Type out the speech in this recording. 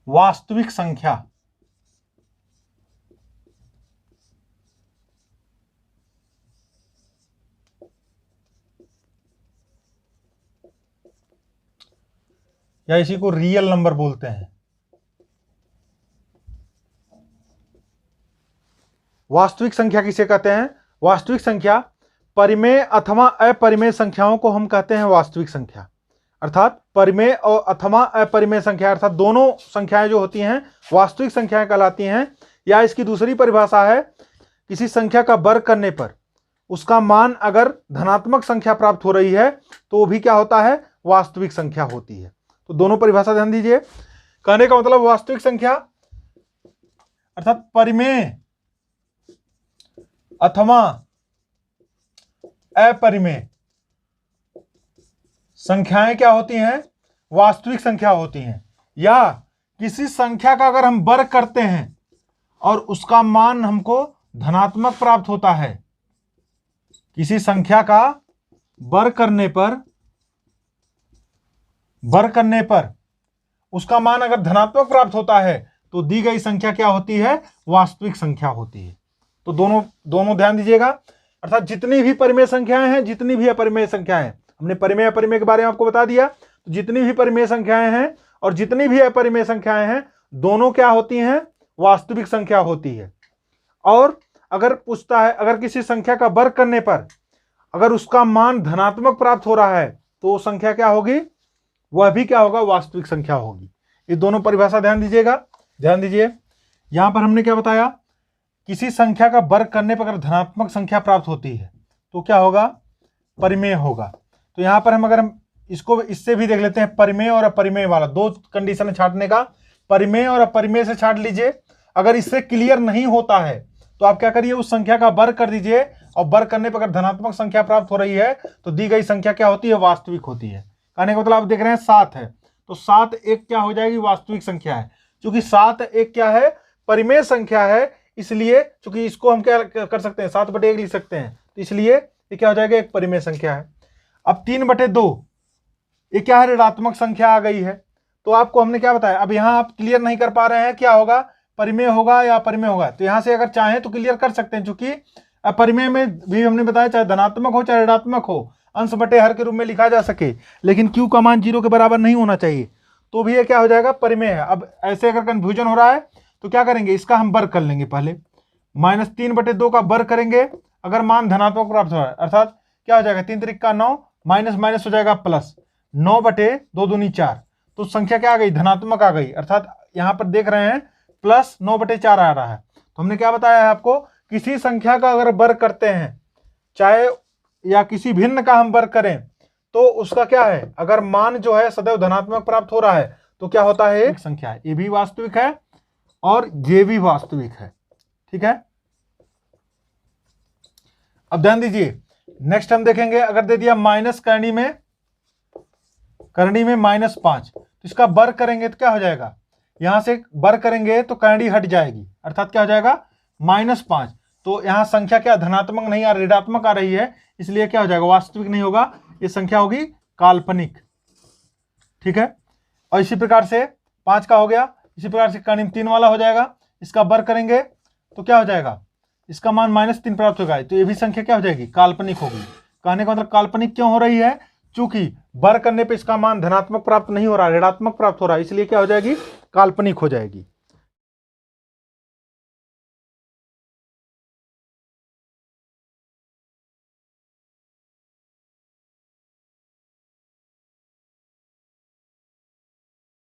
वास्तविक संख्या। या इसी को रियल नंबर बोलते हैं। वास्तविक संख्या किसे कहते हैं? वास्तविक संख्या, परिमेय अथवा अपरिमेय संख्याओं को हम कहते हैं वास्तविक संख्या। अर्थात परिमेय और अथवा अपरिमेय संख्या, अर्थात दोनों संख्याएं जो होती हैं वास्तविक संख्याएं कहलाती हैं। या इसकी दूसरी परिभाषा है, किसी संख्या का वर्ग करने पर उसका मान अगर धनात्मक संख्या प्राप्त हो रही है तो वो भी क्या होता है? वास्तविक संख्या होती है। तो दोनों परिभाषा ध्यान दीजिए। कहने का मतलब वास्तविक संख्या अर्थात परिमेय अथवा अपरिमेय संख्याएं क्या होती हैं? वास्तविक संख्या होती हैं। या किसी संख्या का अगर हम वर्ग करते हैं और उसका मान हमको धनात्मक प्राप्त होता है, किसी संख्या का वर्ग करने पर उसका मान अगर धनात्मक प्राप्त होता है तो दी गई संख्या क्या होती है? वास्तविक संख्या होती है। तो दोनों ध्यान दीजिएगा। अर्थात जितनी भी परिमेय संख्याएं हैं, जितनी भी अपरिमेय संख्याएं हैं, हमने परिमेय अपरिमेय के बारे में आपको बता दिया। तो जितनी भी परिमेय संख्याएं हैं और जितनी भी अपरिमेय संख्याएं हैं, दोनों क्या होती हैं? वास्तविक संख्या होती है। और अगर पूछता है, अगर किसी संख्या का वर्ग करने पर अगर उसका मान धनात्मक प्राप्त हो रहा है तो वो संख्या क्या होगी? वह भी क्या होगा? वास्तविक संख्या होगी। ये दोनों परिभाषा ध्यान दीजिएगा। ध्यान दीजिए, यहां पर हमने क्या बताया? किसी संख्या का वर्ग करने पर अगर धनात्मक संख्या प्राप्त होती है तो क्या होगा? परिमेय होगा। तो यहां पर हम इसको इससे भी देख लेते हैं, परिमेय और अपरिमेय वाला। दो कंडीशन छांटने का, परिमेय और अपरिमेय से छांट लीजिए। अगर इससे क्लियर नहीं होता है तो आप क्या करिए? उस संख्या का वर्ग कर दीजिए और वर्ग करने पर अगर धनात्मक संख्या प्राप्त हो रही है तो दी गई संख्या क्या होती है? वास्तविक होती है। कहने का मतलब आप देख रहे हैं 7 है, तो 7 एक क्या हो जाएगी? वास्तविक संख्या है। क्योंकि 7 एक क्या है? परिमेय संख्या है, इसलिए चूंकि इसको हम क्या कर सकते हैं? 7/1 लिख सकते हैं, तो इसलिए ये क्या हो जाएगा? एक परिमेय संख्या है। अब 3/2 ये क्या है? ऋणात्मक संख्या आ गई है। तो आपको हमने क्या बताया? अब यहाँ आप क्लियर नहीं कर पा रहे हैं, क्या होगा? परिमेय होगा या अपरिमेय होगा? तो यहां से अगर चाहें तो क्लियर कर सकते हैं, चूंकि अपरिमेय में भी हमने बताया चाहे धनात्मक हो चाहे ऋणात्मक हो, अंश बटे हर के रूप में लिखा जा सके, लेकिन क्यू का मान 0 के बराबर नहीं होना चाहिए, तो भी ये क्या हो जाएगा? परिमेय है। अब ऐसे अगर कंफ्यूजन हो रहा है तो क्या करेंगे? इसका हम वर्ग कर लेंगे। पहले -3/2 का वर्ग करेंगे अगर मान धनात्मक प्राप्त हो रहा है, अर्थात क्या हो जाएगा? 3 त्रिक 9, माइनस माइनस हो जाएगा प्लस, 9/2 दूनी 4, तो संख्या क्या आ गई? धनात्मक आ गई। अर्थात यहां पर देख रहे हैं प्लस 9/4 आ रहा है। तो हमने क्या बताया है आपको? किसी संख्या का अगर वर्ग करते हैं, चाहे या किसी भिन्न का हम वर्ग करें, तो उसका क्या है? अगर मान जो है सदैव धनात्मक प्राप्त हो रहा है तो क्या होता है? एक संख्या है। ये भी वास्तविक है और ये भी वास्तविक है। ठीक है, अब ध्यान दीजिए, नेक्स्ट हम देखेंगे, अगर दे दिया माइनस करनी में -5, तो इसका वर्ग करेंगे तो क्या हो जाएगा? यहां से वर्ग करेंगे तो करनी हट जाएगी, अर्थात क्या हो जाएगा? -5। तो यहां संख्या क्या? धनात्मक नहीं आ रही, ऋणात्मक आ रही है, इसलिए क्या हो जाएगा? वास्तविक नहीं होगा, ये संख्या होगी काल्पनिक। ठीक है, और इसी प्रकार से 5 का हो गया, इसी प्रकार से करनी 3 वाला हो जाएगा, इसका वर्ग करेंगे तो क्या हो जाएगा? इसका मान -3 प्राप्त होगा, तो ये भी संख्या क्या हो जाएगी? काल्पनिक होगी। कहने का मतलब काल्पनिक क्यों हो रही है? चूंकि वर्ग करने पे इसका मान धनात्मक प्राप्त नहीं हो रहा, ऋणात्मक प्राप्त हो रहा है, इसलिए क्या हो जाएगी? काल्पनिक हो जाएगी।